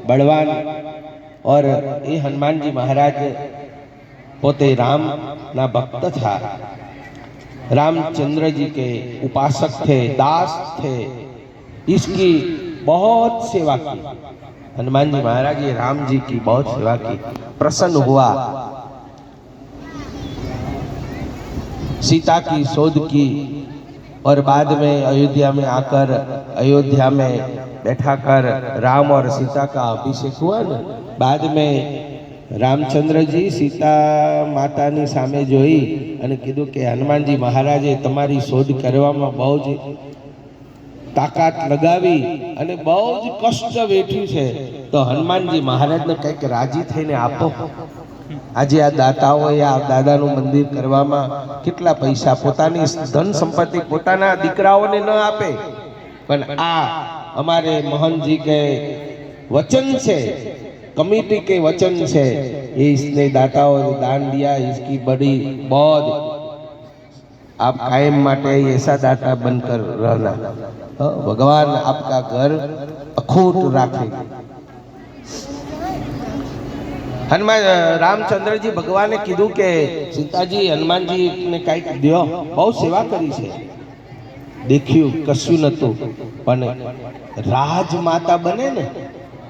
बलवान और ये हनुमान जी महाराज पोते राम ना भक्त था, रामचंद्र जी के उपासक थे, दास थे, इसकी बहुत सेवा की। हनुमान जी महाराज ये राम जी की बहुत सेवा की, प्रसन्न हुआ, सीता की शोध की और बाद में अयोध्या में आकर अयोध्या में बैठा कर राम और सीता का अभिषेक हुआ ना। बाद में रामचंद्र जी सीता मातानी सामे जोई અને કીધું કે હનુમાનજી મહારાજે તમારી શોધ કરવામાં બહુ જ તાકાત લગાવી અને બહુ જ કષ્ટ વેઠ્યું છે, તો હનુમાનજી મહારાજને કંઈક રાજી થઈને આપો। આજે આ દાતાઓએ આ દાદાનું મંદિર કરવામાં કેટલા પૈસા પોતાની ધન સંપત્તિ પોતાના દીકરાઓને ન આપે, પણ આ અમારે મોહनजी के वचन से, कमेटी के वचन से ये इसने दाताओं ने दान दिया, इसकी बड़ी बहुत आप कायम माटे ऐसा दाता बनकर रहना, भगवान आपका घर अखूट राखे। हनुमान रामचंद्र जी भगवाने कीधु के सीताजी हनुमान जी ने कई दियो, बहुत सेवा करी छे, देख्यु कशु नतु, पण राजमाता बने ने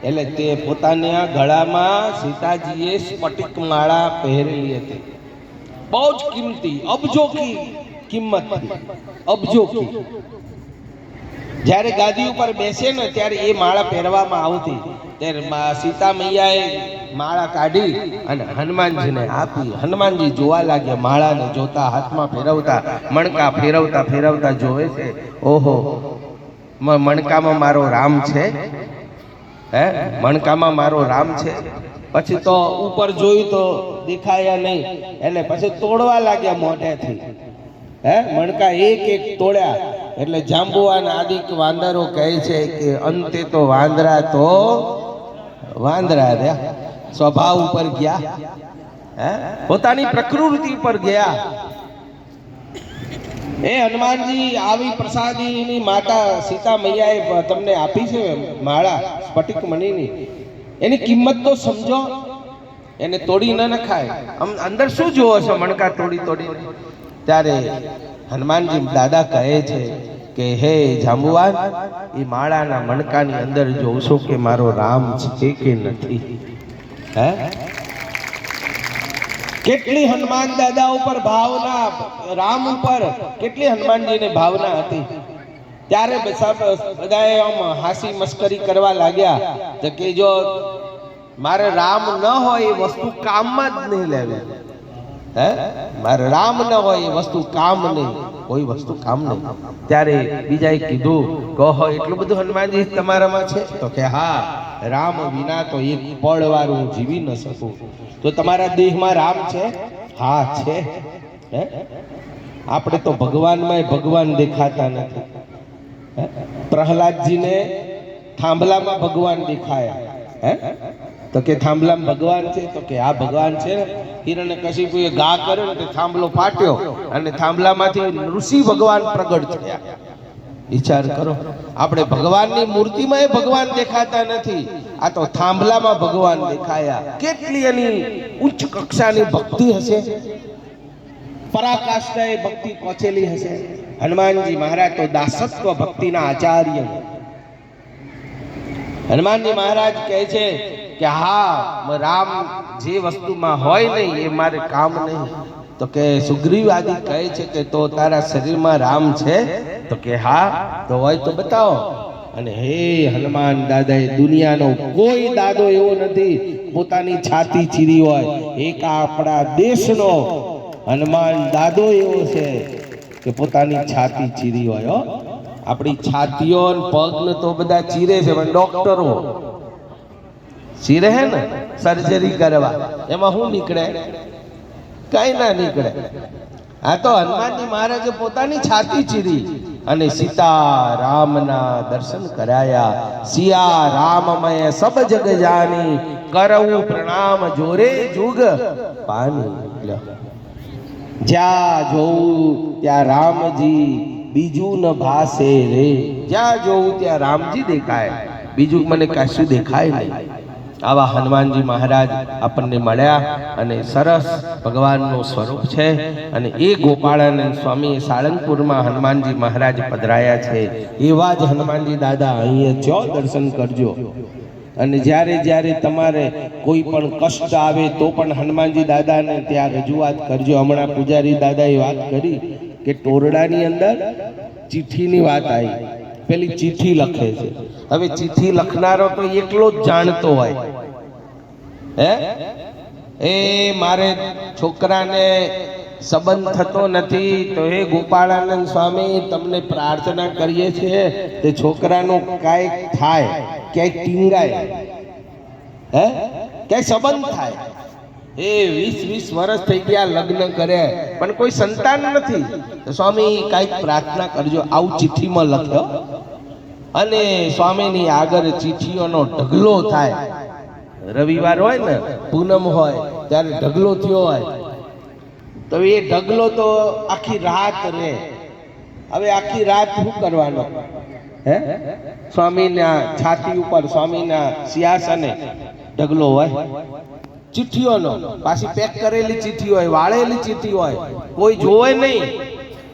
એટલે તે પોતાના ગળામાં સીતાજીએ સ્ફટિક માળા પહેરેલી હતી, બહુ જ કિંમતી, અબજો की કિંમત थी, અબજો की। જ્યારે ગાદી ઉપર બેસે ને ત્યારે એ માળા પહેરવામાં આવતી, ત્યારે સીતા મૈયાએ માળા કાઢી અને હનુમાનજીને આપી। હનુમાનજી જોવા લાગ્યા, માળાને જોતા, હાથમાં ફેરવતા, મણકા ફેરવતા ફેરવતા જોવે છે, ઓહો મણકામાં મારો રામ છે, હે મણકામાં મારો રામ છે। પછી તો ઉપર જોયું તો દેખાયા નહીં, એટલે પછી તોડવા લાગ્યા મોઢેથી, હે મણકા એક એક તોડ્યા। એટલે જાંબુવાન આદિક વાંદરો કહે છે કે અંતે તો વાંદરા રહ્યા, સ્વભાવ ઉપર ગયા, હે પોતાની પ્રકૃતિ પર ગયા। એ હનુમાનજી આવી પ્રસાદીની માતા સીતા મૈયાએ તમને આપી છે માળા સ્ફટિક મણીની, એની કિંમત તો સમજો, એને તોડી ન નખાય। અંદર શું જોવો છો મણકા તોડી તોડી? ત્યારે હનુમાનજી દાदा કહે છે કે હે જાંબુવાન, એ માળાના મણકાની અંદર જોશો કે મારો રામ છે કે નથી, હે કેટલી હનુમાન દાદા ઉપર ભાવના, રામ ઉપર કેટલી હનુમાનજીને ભાવના હતી। ત્યારે બધાએ આમ હાસી મસ્કરી કરવા लाग्या કે જો મારે રામ ન હોય એ વસ્તુ કામમાં જ નહીં લેવી, હે મારે રામ ન હોય એ વસ્તુ કામ નહીં, કોઈ વસ્તુ કામ નહીં। ત્યારે બીજાએ કીધું કહો એટલું બધું હનુમાનજી તમારામાં છે? તો કે હા, રામ વિના તો એક પળ વાર હું જીવી ન શકું। તો તમારા દેહમાં રામ છે? હા છે, હે આપણે તો ભગવાનમાં ભગવાન દેખાતા નથી। પ્રહલાદજીને થાંભલામાં ભગવાન દેખાયા, હે તો કે થાંભલામાં ભગવાન છે? તો કે આ ભગવાન છે। હિરણ્યકશિપુએ ઘા કર્યો ને થાંભલો ફાટ્યો અને થાંભલામાંથી ઋષિ ભગવાન પ્રગટ થયા। વિચાર કરો, આપણે ભગવાનની મૂર્તિમાં ભગવાન દેખાતા નથી, આ તો થાંભલામાં ભગવાન દેખાયા। કેટલી એની ઉચ્ચ કક્ષાની ભક્તિ હશે, પરાકાષ્ઠાએ ભક્તિ પહોંચેલી હશે। હનુમાનજી મહારાજ તો દાસત્વ ભક્તિના આચાર્ય। હનુમાનજી મહારાજ કહે છે કે હા, રામ જે વસ્તુમાં હોય નહીં એ મારે કામ નહીં। તો કે સુગ્રીવ આદિ કહે છે કે તો તારા શરીરમાં રામ છે? તો કે હા, તો હોય તો બતાવો। અને હે હનુમાન દાદાએ દુનિયાનો કોઈ દાદો એવો નથી પોતાની છાતી ચીરી હોય, એક આપણા દેશનો હનુમાન દાદો એવો છે કે પોતાની છાતી ચીરી હોય। આપણી છાતીઓ પગને તો બધા ચીરે છે, પણ ડોક્ટરો ચીરે હે ને સર્જરી કરવા, એમાં શું નીકળે? કઈ ના નીકળે। આ તો હનુમાનજી મહારાજે પોતાની છાતી ચીરી અને સીતા રામના દર્શન કરાયા। સિયા રામમય सब जग जानी, करऊ प्रणाम जोरे जुग पानी। ज्या जोऊ त्या रामजी बीजू न भासे रे, ज्या जोऊ त्या रामजी देखाय। બીજું મને કશું દેખાય નહીં. આવા હનુમાનજી મહારાજ આપણને મળ્યા અને સરસ ભગવાનનું સ્વરૂપ છે. અને એ ગોપાળાનંદ સ્વામી સાળંગપુરમાં હનુમાનજી મહારાજ પધરાયા છે. એવા જ હનુમાનજી દાદા અહીંયા જો દર્શન કરજો. અને જ્યારે જ્યારે તમારે કોઈ પણ કષ્ટ આવે તો પણ હનુમાનજી દાદાને ત્યાં રજૂઆત કરજો. હમણાં પૂજારી દાદાએ વાત કરી કે ટોરડાની અંદર ચિઠ્ઠીની વાત આવી. પેલી ચિઠ્ઠી લખે છે. હવે ચિઠ્ઠી લખનારો તો એકલો જ જાણતો હોય. એ મારે છોકરાને સંબંધ થતો નથી, તો હે ગોપાળાનંદ સ્વામી તમને પ્રાર્થના કરીએ છીએ તે છોકરાનું કાંઈક થાય, ક્યાંય ટીંગાય, ક્યાંય સંબંધ થાય. એ 20 વર્ષ થઈ ગયા લગ્ન કરે પણ કોઈ સંતાન નથી, તો સ્વામી કાંઈક પ્રાર્થના કરજો. આવું ચિઠ્ઠીમાં લખ્યો. અને સ્વામીની આગળ ચિઠ્ઠીઓનો ઢગલો થાય. રવિવાર હોય ને, પૂનમ હોય ત્યારે ઢગલો થયો હોય, તો એ ઢગલો તો આખી રાત રહે. હવે આખી રાત શું કરવાનો? સ્વામીના છાતી ઉપર, સ્વામીના સિંહાસને ઢગલો હોય ચિઠ્ઠીઓનો. પાછી પેક કરેલી ચિઠ્ઠી હોય, વાળેલી ચિઠ્ઠી હોય, કોઈ જોવે નહીં.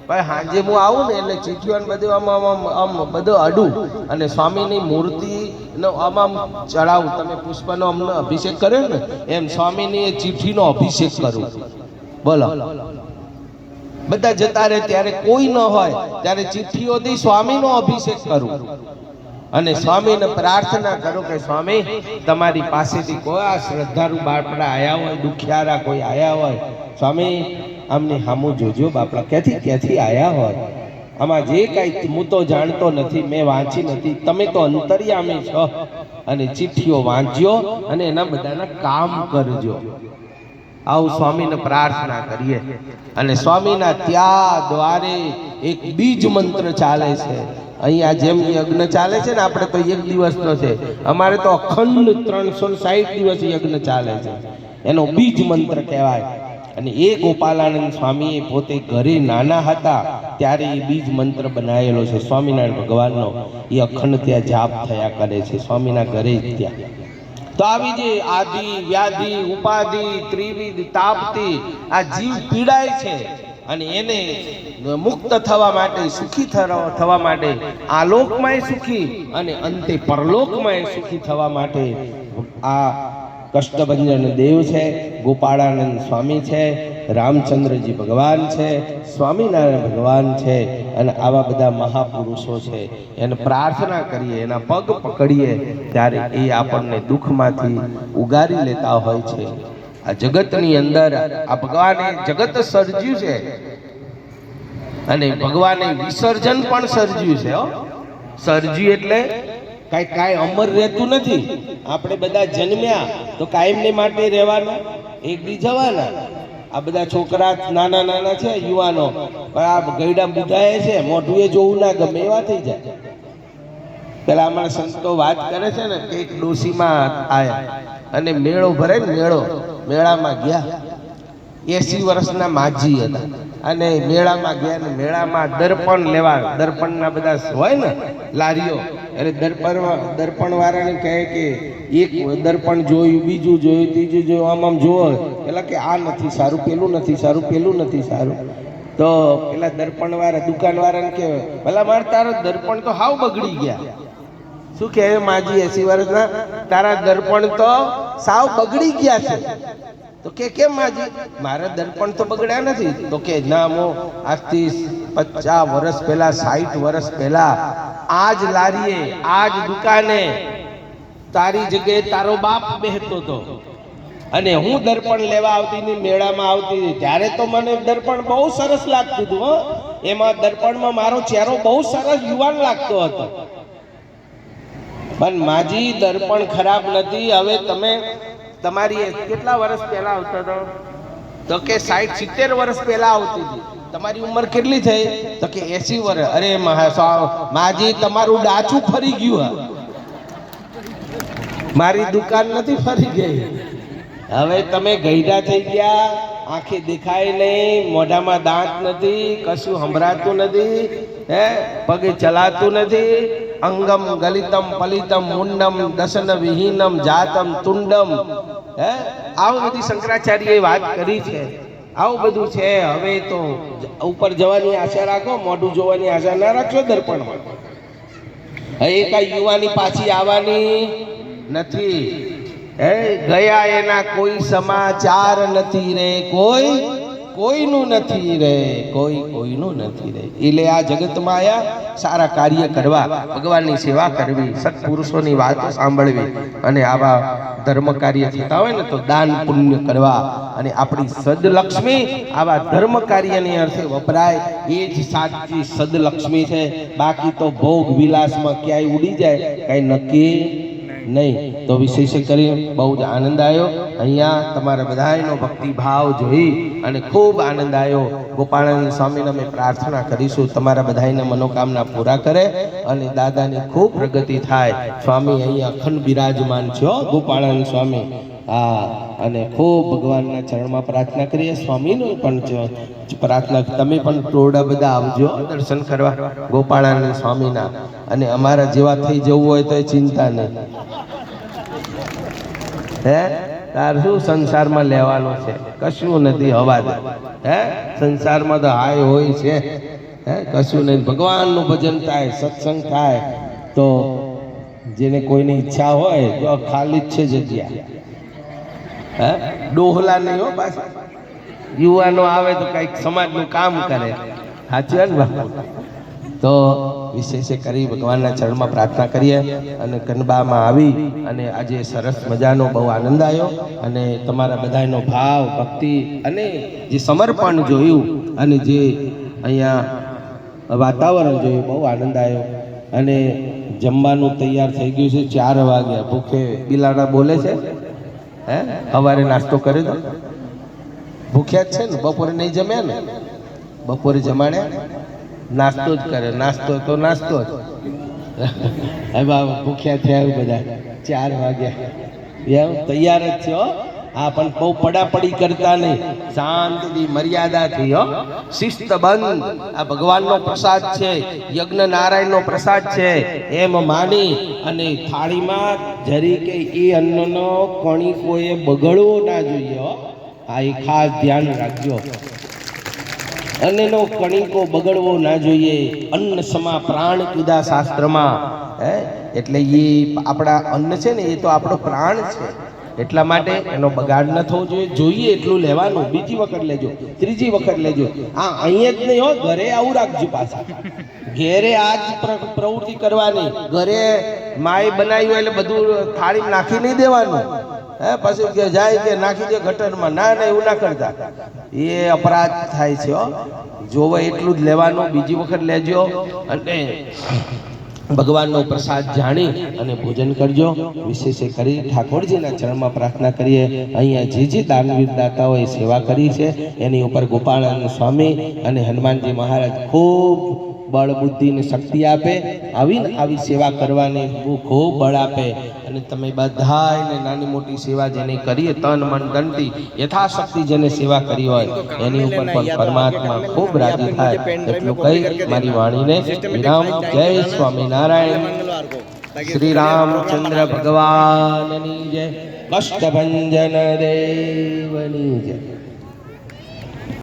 ભાઈ હાંજે હું આવું ને એટલે ચિઠ્ઠીઓ બધું આમ બધું અડું અને સ્વામીની મૂર્તિનો આમ ચડાવું. તમે પુષ્પનો અમને અભિષેક કર્યો ને એમ સ્વામીની એ ચિઠ્ઠીનો અભિષેક કરું. બોલો, બધા જતા રહે ત્યારે કોઈ ન હોય ત્યારે ચિઠ્ઠીઓથી સ્વામીનો અભિષેક કરું અને સ્વામીને પ્રાર્થના કરું કે સ્વામી તમારી પાસેથી કોઈ આ શ્રદ્ધાળુ બાપડા આયા હોય, દુખિયારા કોઈ આયા હોય, સ્વામી આમની સામું જોજો. બાપડા ક્યાંથી આયા હોય, આમાં જે કાંઈ હું તો જાણતો નથી, મેં વાંચી નથી, તમે તો અંતર્યામી છો. અને ચિઠ્ઠીઓ વાંચજો અને એના બધાના કામ કરજો. આવું સ્વામીને પ્રાર્થના કરીએ. અને સ્વામીના ત્યાં દ્વારે એક બીજ મંત્ર ચાલે છે. અહીંયા જેમ યજ્ઞ ચાલે છે ને, આપણે તો એક દિવસનો છે, અમારે તો અખંડ 360 દિવસ યજ્ઞ ચાલે છે. એનો બીજ મંત્ર કહેવાય. અને એ ગોપાલાનંદ સ્વામીએ પોતે ઘરે નાના હતા ત્યારે એ બીજ મંત્ર બનાવેલો છે સ્વામિનારાયણ ભગવાનનો. એ અખંડ ત્યાં જાપ થયા કરે છે સ્વામીના ઘરે જ ત્યાં. તો આવી જે આદિ વ્યાધિ ઉપાધિ ત્રિવિધ તાપથી આ જીવ પીડાય છે અને એને મુક્ત થવા માટે, સુખી થવા માટે, આ લોકમાંય સુખી અને અંતે પરલોકમાંય સુખી થવા માટે આ કષ્ટભંજન દેવ છે, ગોપાળાનંદ સ્વામી છે, રામચંદ્રજી ભગવાન છે, સ્વામિનારાયણ ભગવાન છે. અને આવા બધા મહાપુરુષો છે. એને પ્રાર્થના કરીએ, એના પગ પકડીએ ત્યારે એ આપણને દુઃખમાંથી ઉગારી લેતા હોય છે. આ જગતની અંદર આ ભગવાને જગત સર્જ્યું છે અને ભગવાને વિસર્જન પણ સર્જ્યું છે. સર્જ્યું એટલે કાંઈ અમર રહેતું નથી. આપણે બધા જન્મ્યા તો કાયમને માટે રહેવાના, એક દી જવાના. આ બધા છોકરા નાના નાના છે, યુવાનો, પણ આ ગયડા બુધાએ છે, મોઢું એ જોવું ના ગમે એવા થઈ જાય. પેલા અમારા સંતો વાત કરે છે ને કે એક ડોશીમાં આયા અને મેળો ભરે ને, મેળામાં ગયા. 80 વર્ષના માજી હતા અને મેળામાં ગયા ને મેળામાં દર્પણ લેવા, દર્પણના બધા હોય ને લારીઓ, એટલે દર્પણ વાળાને કહે કે એક દર્પણ જોયું, બીજું જોયું, ત્રીજું જોયું, આમ જોવો, પેલા કે આ નથી સારું, પેલું નથી સારું, પેલું નથી સારું. તો પેલા દર્પણ વાળા દુકાન વાળાને કે ભલા મારે તારો દર્પણ તો હાવ બગડી ગયા. શું કહે માજી 80 વર્ષના, તારા દર્પણ તો સાવ બગડી ગયા છે. તો કે કેમ માજી? મારા દર્પણ તો બગડ્યા નથી. તો કે ના, હું આજથી 50 વર્ષ પહેલા, 60 વર્ષ પહેલા આજ લારીએ, આજ દુકાને તારી જગ્યાએ તારો બાપ બેહતો હતો અને હું દર્પણ લેવા આવતી ને મેળામાં આવતી હતી ત્યારે તો મને દર્પણ બહુ સરસ લાગતું હતું. એમાં દર્પણમાં મારો ચહેરો બહુ સરસ યુવાન લાગતો હતો. પણ માજી દર્પણ ખરાબ નથી. હવે તમે તમારી કેટલા વર્ષ પહેલા આવતો હતો? તો કે 60-70 વર્ષ પહેલા આવતી હતી. તમારી ઉંમર કેટલી થઈ? તો કે 80 વર્ષ. અરે માજી તમારું ડાચું ફરી ગયું. મારી દુકાન નથી ફરી ગઈ. હવે તમે ગઈઢા થઈ ગયા, આંખે દેખાય નહીં, મોઢામાં દાંત નથી, કશું સંભળાતું નથી, પગે ચલાતું નથી અંગમ ગલિતમ પલિતમ મુંડમ દશન વિહીનમ જાતમ તુંડમ, હે આવું બધી શંકરાચાર્યએ વાત કરી છે. આવું બધું છે. હવે તો ઉપર જવાની આશા રાખો, મોઢું જોવાની આશા ના રાખશો દર્પણમાં. એ કઈ યુવાની પાછી આવવાની નથી. હે ગયા એના કોઈ સમાચાર નથી રે, કોઈનું નથી રે, કોઈનું નથી રે. એટલે આ જગતમાં આયા સારા કાર્ય કરવા, ભગવાનની સેવા કરવી, સત્પુરુષોની વાતો સાંભળવી, અને આવા ધર્મ કાર્ય થતા હોય ને તો દાન પુણ્ય કરવા. અને આપણી સદલક્ષ્મી આવા ધર્મ કાર્યની અર્થે વપરાય, એ જ સાચી સદલક્ષ્મી છે. બાકી તો ભોગ વિલાસમાં ક્યાંય ઉડી જાય, કઈ નક્કી નહીં. તો વિશેષ કરી બહુ જ આનંદ આવ્યો. અહીંયા તમારા બધાનો ભક્તિ ભાવ જોઈ અને ખૂબ આનંદ આવ્યો. ગોપાળાનંદ સ્વામીને અમે પ્રાર્થના કરીશું તમારા બધાને મનોકામના પૂરા કરે અને દાદાની ખૂબ પ્રગતિ થાય. સ્વામી અહીંયા અખંડ બિરાજમાન છો ગોપાળાનંદ સ્વામી. હા, અને ખૂબ ભગવાનના ચરણમાં પ્રાર્થના કરીએ. સ્વામીનું પણ પ્રાર્થના, તમે પણ ટોળા બધા આવજો દર્શન કરવા ગોપાળાનંદ સ્વામીના. અને અમારા જેવા થઈ જવું હોય તો ચિંતા નહીં. હે તાર શું સંસારમાં લેવાનું છે? કશું નથી. હવા દે. હે સંસારમાં તો હાય હોય છે, હે કશું નહીં. ભગવાનનું ભજન થાય, સત્સંગ થાય તો જેને કોઈની ઈચ્છા હોય તો ખાલી જ છે જગ્યા. હે ડોહલા નહીં હો. પાછા યુવાનો આવે તો કંઈક સમાજનું કામ કરે. સાચું ને બાપુ? તો વિશેષ કરી ભગવાનના ચરણમાં પ્રાર્થના કરીએ. અને કનબામાં આવી અને આજે સરસ મજાનો બહુ આનંદ આવ્યો. અને તમારા બધાનો ભાવ ભક્તિ અને જે સમર્પણ જોયું અને જે અહીંયા વાતાવરણ જોયું, બહુ આનંદ આવ્યો. અને જમવાનું તૈયાર થઈ ગયું છે. 4 વાગ્યા. ભૂખે બિલાડા બોલે છે. હે સવારે નાસ્તો કરી દો. ભૂખ્યા જ છે ને? બપોરે નહીં જમ્યા ને? બપોરે જમાડ્યા, નાસ્તો જ કરે. નાસ્તો તો નાસ્તો જ. હવે ભૂખ્યા થયા બધા. 4 વાગ્યા એમ તૈયાર જ છે. હા, પણ બહુ પડાપડી કરતા નહીં, શાંતિથી મર્યાદાથી. હો, શિસ્તબંધ. આ ભગવાનનો પ્રસાદ છે, યજ્ઞ નારાયણનો પ્રસાદ છે એમ માની અને થાળીમાં જરી કે એ અન્નનો કણિકોએ બગડવો ના જોઈએ. હો, આ એ ખાસ ધ્યાન રાખજો. અન્નનો કણિકો બગડવો ના જોઈએ. અન્ન સમા પ્રાણ કીધા શાસ્ત્રમાં. હે એટલે એ આપણા અન્ન છે ને, એ તો આપણો પ્રાણ છે. એટલા માટે એનો બગાડ ન થવો જોઈએ. જોઈએ એટલું લેવાનું. બીજી વખત લેજો, ત્રીજી વખત લેજો. આ અહીંયા જ નહીં હો, ઘરે આવું રાખજો. પાછા ઘેરે આ જ પ્રવૃત્તિ કરવાની. ઘરે માય બનાવ્યું એટલે બધું થાળી નાખી નહીં દેવાનું. હે પછી કે જાય કે નાખી દે ગટરમાં. ના ના, એવું ના કરતા. એ અપરાધ થાય છે. હો, જોવે એટલું જ લેવાનું. બીજી વખત લેજો અને ભગવાનનો પ્રસાદ જાણી અને ભોજન કરજો. વિશેષ કરી ઠાકોરજીના ચરણમાં પ્રાર્થના કરીએ. અહીંયા જે દાનવીર દાતાઓએ સેવા કરી છે એની ઉપર ગોપાળાનંદ સ્વામી અને હનુમાનજી મહારાજ ખૂબ બળ બુદ્ધિ ને શક્તિ આપે. આવી સેવા કરવાની ખૂબ બળ આપે. અને તમે બધાને નાની મોટી સેવા જેને કરીએ, તન મન ધનથી યથાશક્તિ જેને સેવા કરી હોય એની ઉપર પણ પરમાત્મા ખૂબ રાજી થાય. એટલું કહી મારી વાણીને વિરામ. જય સ્વામિનારાયણ. શ્રી રામચંદ્ર ભગવાનની જય. કષ્ટભંજન દેવની જય.